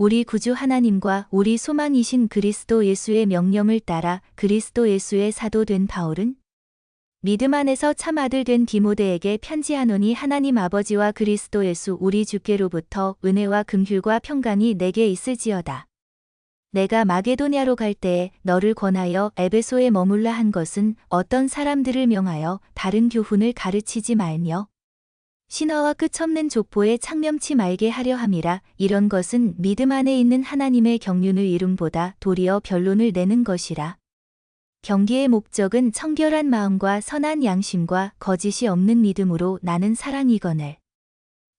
우리 구주 하나님과 우리 소망이신 그리스도 예수의 명령을 따라 그리스도 예수의 사도 된 바울은 믿음 안에서 참 아들 된 디모데에게 편지하노니 하나님 아버지와 그리스도 예수 우리 주께로부터 은혜와 긍휼과 평강이 내게 있을지어다. 내가 마게도냐로 갈 때에 너를 권하여 에베소에 머물라 한 것은 어떤 사람들을 명하여 다른 교훈을 가르치지 말며 신화와 끝없는 족보에 창념치 말게 하려 함이라. 이런 것은 믿음 안에 있는 하나님의 경륜을 이름보다 도리어 변론을 내는 것이라. 경계의 목적은 청결한 마음과 선한 양심과 거짓이 없는 믿음으로 나는 사랑이거늘.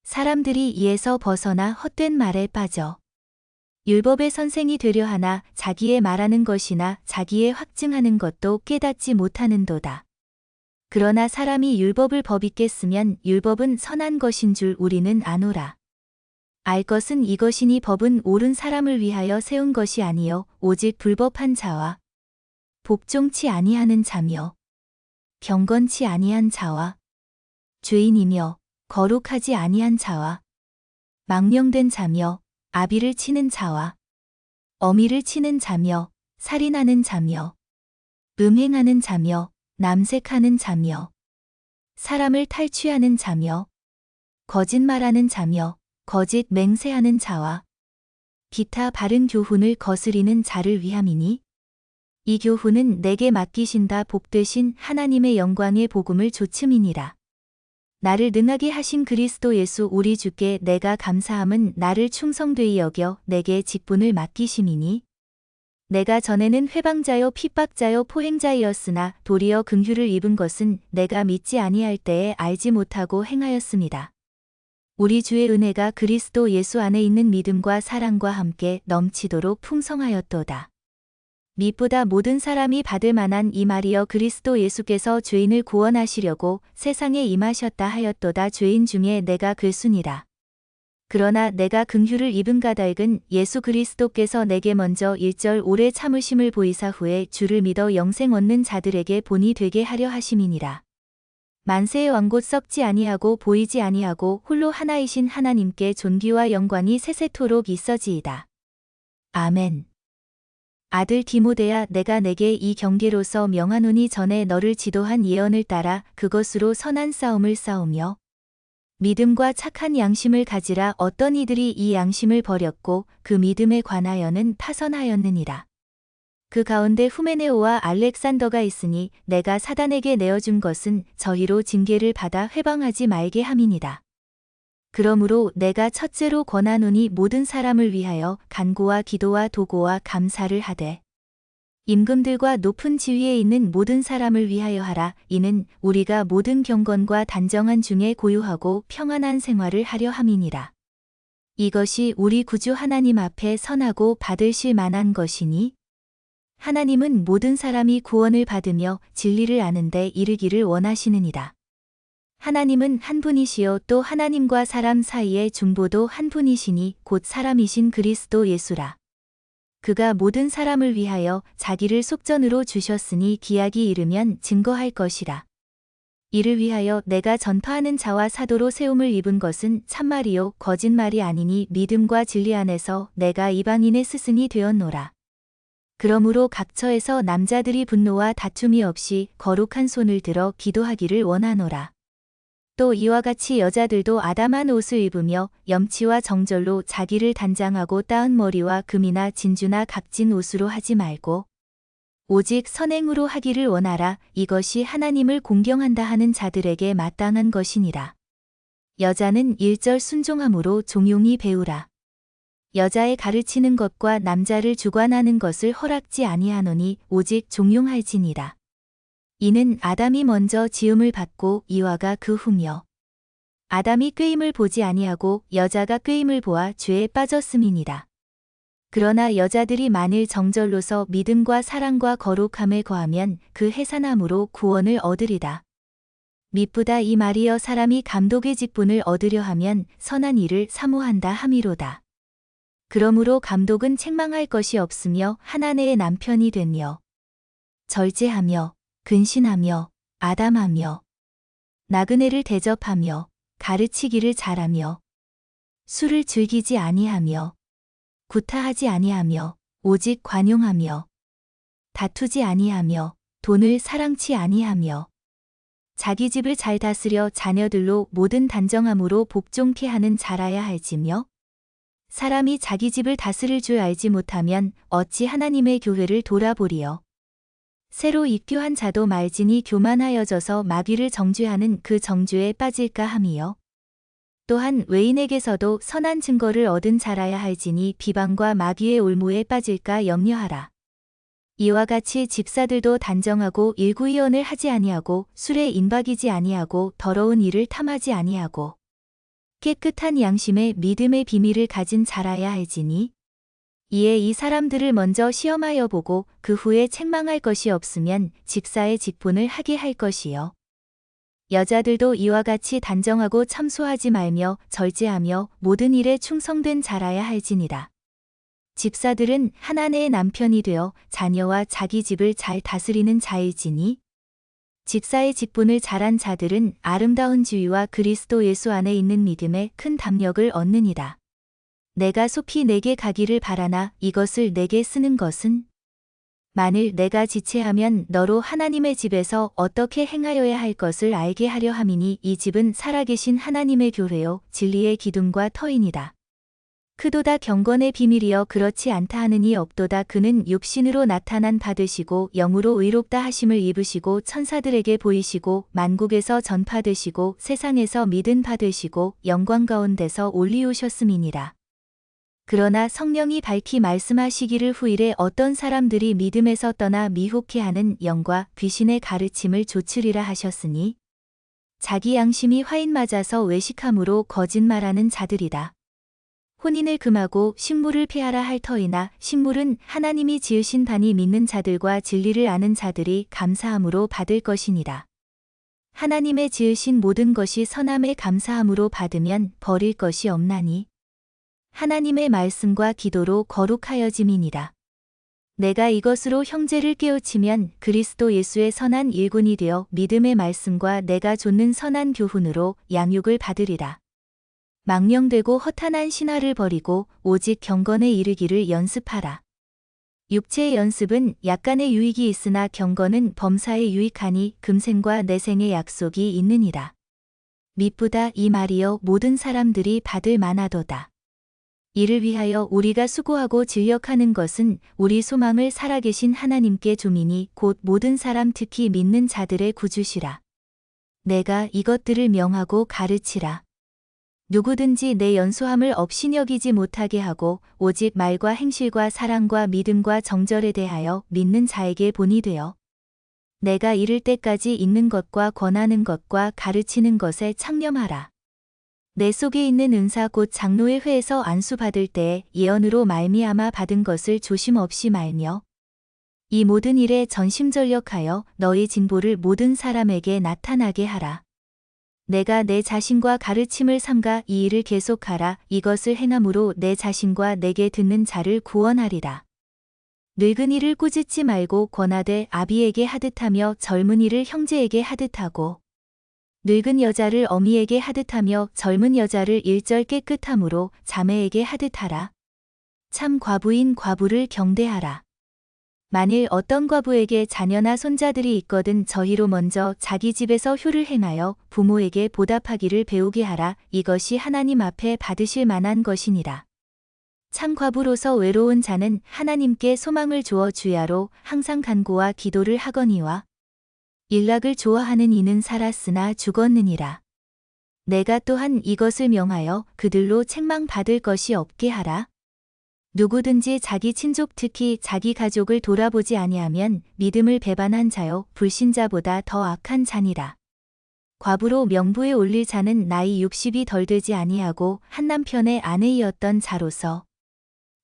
사람들이 이에서 벗어나 헛된 말에 빠져 율법의 선생이 되려 하나 자기의 말하는 것이나 자기의 확증하는 것도 깨닫지 못하는도다. 그러나 사람이 율법을 법있게 쓰면 율법은 선한 것인 줄 우리는 아노라. 알 것은 이것이니 법은 옳은 사람을 위하여 세운 것이 아니요 오직 불법한 자와 복종치 아니하는 자며 경건치 아니한 자와 죄인이며 거룩하지 아니한 자와 망령된 자며 아비를 치는 자와 어미를 치는 자며 살인하는 자며 음행하는 자며 남색하는 자며 사람을 탈취하는 자며 거짓말하는 자며 거짓 맹세하는 자와 기타 바른 교훈을 거스리는 자를 위함이니 이 교훈은 내게 맡기신다 복되신 하나님의 영광의 복음을 조침이니라. 나를 능하게 하신 그리스도 예수 우리 주께 내가 감사함은 나를 충성되이 여겨 내게 직분을 맡기심이니 내가 전에는 회방자요 핍박자요 포행자이었으나 도리어 긍휼을 입은 것은 내가 믿지 아니할 때에 알지 못하고 행하였습니다. 우리 주의 은혜가 그리스도 예수 안에 있는 믿음과 사랑과 함께 넘치도록 풍성하였도다. 밉보다 모든 사람이 받을 만한 이 말이여 그리스도 예수께서 죄인을 구원하시려고 세상에 임하셨다 하였도다. 죄인 중에 내가 글순이라. 그러나 내가 긍휼을 입은 까닭은 예수 그리스도께서 내게 먼저 1절 오래 참으심을 보이사 후에 주를 믿어 영생 얻는 자들에게 본이 되게 하려 하심이니라. 만세의 왕 곧 썩지 아니하고 보이지 아니하고 홀로 하나이신 하나님께 존귀와 영광이 세세토록 있어지이다. 아멘. 아들 디모데야 내가 내게 이 경계로서 명하노니 전에 너를 지도한 예언을 따라 그것으로 선한 싸움을 싸우며 믿음과 착한 양심을 가지라. 어떤 이들이 이 양심을 버렸고 그 믿음에 관하여는 파선하였느니라. 그 가운데 후메네오와 알렉산더가 있으니 내가 사단에게 내어준 것은 저희로 징계를 받아 회방하지 말게 함이니라. 그러므로 내가 첫째로 권하노니 모든 사람을 위하여 간구와 기도와 도고와 감사를 하되 임금들과 높은 지위에 있는 모든 사람을 위하여 하라. 이는 우리가 모든 경건과 단정한 중에 고요하고 평안한 생활을 하려 함이니라. 이것이 우리 구주 하나님 앞에 선하고 받으실 만한 것이니 하나님은 모든 사람이 구원을 받으며 진리를 아는 데 이르기를 원하시느니라. 하나님은 한 분이시요 또 하나님과 사람 사이의 중보도 한 분이시니 곧 사람이신 그리스도 예수라. 그가 모든 사람을 위하여 자기를 속전으로 주셨으니 기약이 이르면 증거할 것이라. 이를 위하여 내가 전파하는 자와 사도로 세움을 입은 것은 참말이요 거짓말이 아니니 믿음과 진리 안에서 내가 이방인의 스승이 되었노라. 그러므로 각처에서 남자들이 분노와 다툼이 없이 거룩한 손을 들어 기도하기를 원하노라. 또 이와 같이 여자들도 아담한 옷을 입으며 염치와 정절로 자기를 단장하고 따은 머리와 금이나 진주나 값진 옷으로 하지 말고 오직 선행으로 하기를 원하라. 이것이 하나님을 공경한다 하는 자들에게 마땅한 것이니라. 여자는 1절 순종함으로 종용히 배우라. 여자의 가르치는 것과 남자를 주관하는 것을 허락지 아니하노니 오직 종용할지니라. 이는 아담이 먼저 지음을 받고 이와가 그 후며 아담이 꾀임을 보지 아니하고 여자가 꾀임을 보아 죄에 빠졌음이니라. 그러나 여자들이 만일 정절로서 믿음과 사랑과 거룩함에 거하면 그 해산함으로 구원을 얻으리다. 밉보다 이 말이여 사람이 감독의 직분을 얻으려 하면 선한 일을 사모한다 함이로다. 그러므로 감독은 책망할 것이 없으며 한 아내의 남편이 되며 절제하며 근신하며 아담하며 나그네를 대접하며 가르치기를 잘하며 술을 즐기지 아니하며 구타하지 아니하며 오직 관용하며 다투지 아니하며 돈을 사랑치 아니하며 자기 집을 잘 다스려 자녀들로 모든 단정함으로 복종케 하는 자라야 할지며 사람이 자기 집을 다스릴 줄 알지 못하면 어찌 하나님의 교회를 돌아보리요. 새로 입교한 자도 말진이 교만하여져서 마귀를 정죄하는 그 정죄에 빠질까 함이요. 또한 외인에게서도 선한 증거를 얻은 자라야 할지니 비방과 마귀의 올무에 빠질까 염려하라. 이와 같이 집사들도 단정하고 일구이언을 하지 아니하고 술에 인박이지 아니하고 더러운 일을 탐하지 아니하고 깨끗한 양심의 믿음의 비밀을 가진 자라야 할지니 이에 이 사람들을 먼저 시험하여 보고 그 후에 책망할 것이 없으면 집사의 직분을 하게 할 것이요. 여자들도 이와 같이 단정하고 참소하지 말며 절제하며 모든 일에 충성된 자라야 할지니라. 집사들은 한 아내의 남편이 되어 자녀와 자기 집을 잘 다스리는 자일지니 집사의 직분을 잘한 자들은 아름다운 지위와 그리스도 예수 안에 있는 믿음에 큰 담력을 얻느니라. 내가 속히 내게 가기를 바라나 이것을 내게 쓰는 것은 만일 내가 지체하면 너로 하나님의 집에서 어떻게 행하여야 할 것을 알게 하려 함이니 이 집은 살아계신 하나님의 교회요 진리의 기둥과 터이니라. 크도다 경건의 비밀이여 그렇지 않다 하느니 없도다. 그는 육신으로 나타난 받으시고 영으로 의롭다 하심을 입으시고 천사들에게 보이시고 만국에서 전파되시고 세상에서 믿은 받으시고 영광 가운데서 올리우셨음이니라. 그러나 성령이 밝히 말씀하시기를 후일에 어떤 사람들이 믿음에서 떠나 미혹해하는 영과 귀신의 가르침을 좇으리라 하셨으니 자기 양심이 화인 맞아서 외식함으로 거짓말하는 자들이다. 혼인을 금하고 식물을 폐하라 할 터이나 식물은 하나님이 지으신 바니 믿는 자들과 진리를 아는 자들이 감사함으로 받을 것이니라. 하나님의 지으신 모든 것이 선함에 감사함으로 받으면 버릴 것이 없나니 하나님의 말씀과 기도로 거룩하여짐이니라. 내가 이것으로 형제를 깨우치면 그리스도 예수의 선한 일꾼이 되어 믿음의 말씀과 내가 좇는 선한 교훈으로 양육을 받으리라. 망령되고 허탄한 신화를 버리고 오직 경건에 이르기를 연습하라. 육체의 연습은 약간의 유익이 있으나 경건은 범사에 유익하니 금생과 내생의 약속이 있느니라. 미쁘다 이 말이여 모든 사람들이 받을 만하도다. 이를 위하여 우리가 수고하고 진력하는 것은 우리 소망을 살아계신 하나님께 주미니 곧 모든 사람 특히 믿는 자들의 구주시라. 내가 이것들을 명하고 가르치라. 누구든지 내 연소함을 업신여기지 못하게 하고 오직 말과 행실과 사랑과 믿음과 정절에 대하여 믿는 자에게 본이 되어 내가 이를 때까지 있는 것과 권하는 것과 가르치는 것에 창념하라. 내 속에 있는 은사 곧 장로의 회에서 안수받을 때에 예언으로 말미암아 받은 것을 조심 없이 말며 이 모든 일에 전심전력하여 너희 진보를 모든 사람에게 나타나게 하라. 내가 내 자신과 가르침을 삼가 이 일을 계속하라. 이것을 행함으로 내 자신과 내게 듣는 자를 구원하리라. 늙은이를 꾸짖지 말고 권하되 아비에게 하듯하며 젊은이를 형제에게 하듯하고 늙은 여자를 어미에게 하듯하며 젊은 여자를 일절 깨끗함으로 자매에게 하듯하라. 참 과부인 과부를 경대하라. 만일 어떤 과부에게 자녀나 손자들이 있거든 저희로 먼저 자기 집에서 효를 행하여 부모에게 보답하기를 배우게 하라. 이것이 하나님 앞에 받으실 만한 것이니라. 참 과부로서 외로운 자는 하나님께 소망을 주어 주야로 항상 간구와 기도를 하거니와 일락을 좋아하는 이는 살았으나 죽었느니라. 내가 또한 이것을 명하여 그들로 책망받을 것이 없게 하라. 누구든지 자기 친족 특히 자기 가족을 돌아보지 아니하면 믿음을 배반한 자요 불신자보다 더 악한 자니라. 과부로 명부에 올릴 자는 나이 60이 덜 되지 아니하고 한 남편의 아내이었던 자로서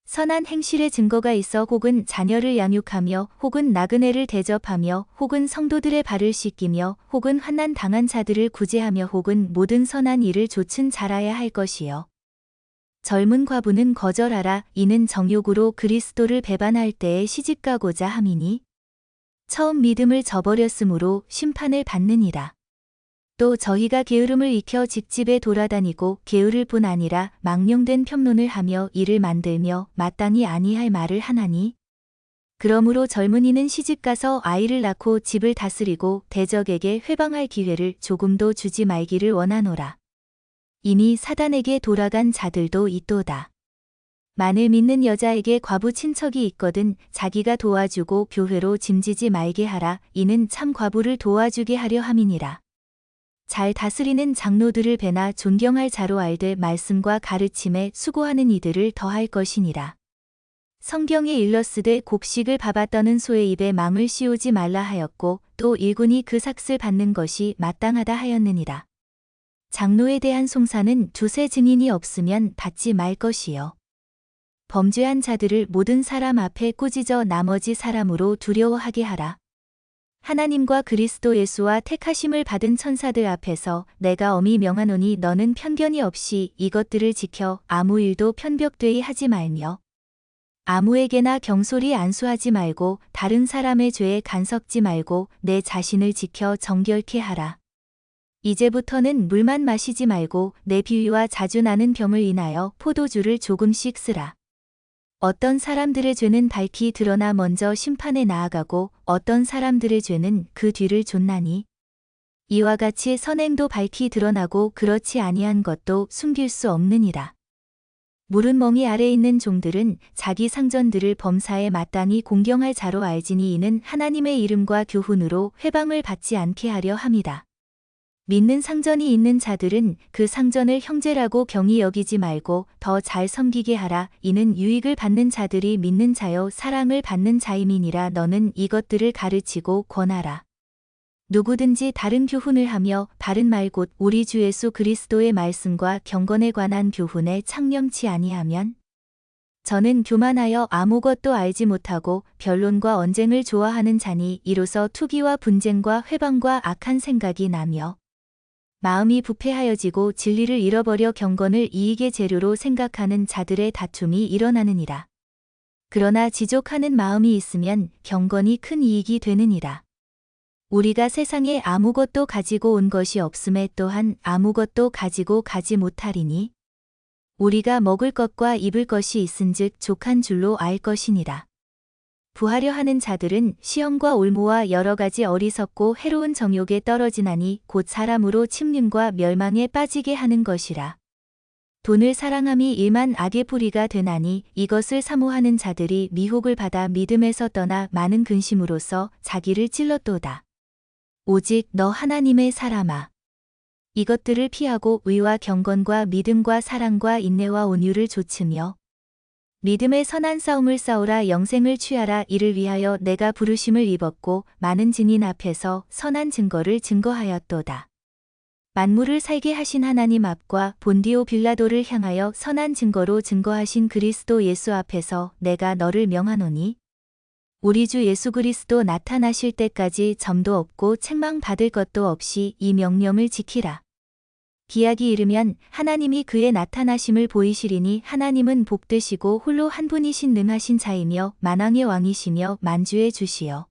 선한 행실의 증거가 있어 혹은 자녀를 양육하며 혹은 나그네를 대접하며 혹은 성도들의 발을 씻기며 혹은 환난 당한 자들을 구제하며 혹은 모든 선한 일을 좇은 자라야 할 것이요. 젊은 과부는 거절하라. 이는 정욕으로 그리스도를 배반할 때에 시집가고자 함이니 처음 믿음을 저버렸으므로 심판을 받느니라. 또 저희가 게으름을 익혀 직집에 돌아다니고 게으를 뿐 아니라 망령된 평론을 하며 일을 만들며 마땅히 아니할 말을 하나니 그러므로 젊은이는 시집가서 아이를 낳고 집을 다스리고 대적에게 회방할 기회를 조금도 주지 말기를 원하노라. 이미 사단에게 돌아간 자들도 있도다. 만일 믿는 여자에게 과부 친척이 있거든 자기가 도와주고 교회로 짐지지 말게 하라. 이는 참 과부를 도와주게 하려 함이니라. 잘 다스리는 장로들을 배나 존경할 자로 알되 말씀과 가르침에 수고하는 이들을 더할 것이니라. 성경에 일러스되 곡식을 밥아 떠는 소의 입에 망을 씌우지 말라 하였고 또 일군이 그 삭슬 받는 것이 마땅하다 하였느니라. 장로에 대한 송사는 두세 증인이 없으면 받지 말 것이요. 범죄한 자들을 모든 사람 앞에 꾸짖어 나머지 사람으로 두려워하게 하라. 하나님과 그리스도 예수와 택하심을 받은 천사들 앞에서 내가 엄히 명하노니 너는 편견이 없이 이것들을 지켜 아무 일도 편벽되이 하지 말며 아무에게나 경솔히 안수하지 말고 다른 사람의 죄에 간섭지 말고 내 자신을 지켜 정결케 하라. 이제부터는 물만 마시지 말고 내 비위와 자주 나는 병을 인하여 포도주를 조금씩 쓰라. 어떤 사람들의 죄는 밝히 드러나 먼저 심판에 나아가고 어떤 사람들의 죄는 그 뒤를 좇나니 이와 같이 선행도 밝히 드러나고 그렇지 아니한 것도 숨길 수 없느니라. 물은 멍이 아래 있는 종들은 자기 상전들을 범사에 마땅히 공경할 자로 알지니 이는 하나님의 이름과 교훈으로 회방을 받지 않게 하려 함이다. 믿는 상전이 있는 자들은 그 상전을 형제라고 경히 여기지 말고 더 잘 섬기게 하라. 이는 유익을 받는 자들이 믿는 자요 사랑을 받는 자임이니라. 너는 이것들을 가르치고 권하라. 누구든지 다른 교훈을 하며 바른 말 곧 우리 주 예수 그리스도의 말씀과 경건에 관한 교훈에 창념치 아니하면 저는 교만하여 아무것도 알지 못하고 변론과 언쟁을 좋아하는 자니 이로써 투기와 분쟁과 회방과 악한 생각이 나며 마음이 부패하여지고 진리를 잃어버려 경건을 이익의 재료로 생각하는 자들의 다툼이 일어나느니라. 그러나 지족하는 마음이 있으면 경건이 큰 이익이 되느니라. 우리가 세상에 아무것도 가지고 온 것이 없음에 또한 아무것도 가지고 가지 못하리니 우리가 먹을 것과 입을 것이 있은즉 족한 줄로 알 것이니라. 부하려 하는 자들은 시험과 올무와 여러 가지 어리석고 해로운 정욕에 떨어지나니 곧 사람으로 침륜과 멸망에 빠지게 하는 것이라. 돈을 사랑함이 일만 악의 뿌리가 되나니 이것을 사모하는 자들이 미혹을 받아 믿음에서 떠나 많은 근심으로써 자기를 찔렀도다. 오직 너 하나님의 사람아. 이것들을 피하고 의와 경건과 믿음과 사랑과 인내와 온유를 좇으며 믿음의 선한 싸움을 싸우라. 영생을 취하라. 이를 위하여 내가 부르심을 입었고 많은 증인 앞에서 선한 증거를 증거하였도다. 만물을 살게 하신 하나님 앞과 본디오 빌라도를 향하여 선한 증거로 증거하신 그리스도 예수 앞에서 내가 너를 명하노니 우리 주 예수 그리스도 나타나실 때까지 점도 없고 책망 받을 것도 없이 이 명령을 지키라. 기약이 이르면 하나님이 그의 나타나심을 보이시리니 하나님은 복되시고 홀로 한 분이신 능하신 자이며 만왕의 왕이시며 만주의 주시여.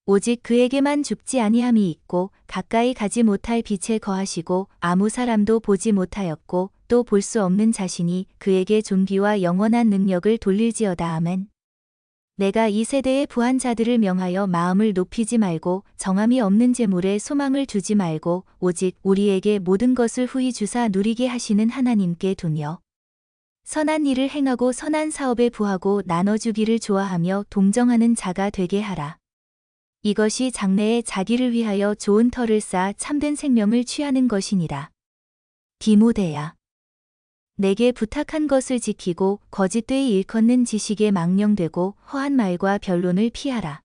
오직 그에게만 죽지 아니함이 있고 가까이 가지 못할 빛에 거하시고 아무 사람도 보지 못하였고 또 볼 수 없는 자신이 그에게 존귀와 영원한 능력을 돌릴지어다. 아멘. 내가 이 세대의 부한 자들을 명하여 마음을 높이지 말고 정함이 없는 재물에 소망을 두지 말고 오직 우리에게 모든 것을 후히 주사 누리게 하시는 하나님께 두며 선한 일을 행하고 선한 사업에 부하고 나눠주기를 좋아하며 동정하는 자가 되게 하라. 이것이 장래에 자기를 위하여 좋은 터를 쌓아 참된 생명을 취하는 것이니라. 디모데야. 내게 부탁한 것을 지키고 거짓되이 일컫는 지식에 망령되고 허한 말과 변론을 피하라.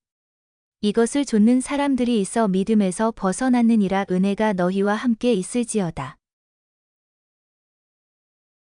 이것을 좇는 사람들이 있어 믿음에서 벗어났느니라. 은혜가 너희와 함께 있을지어다.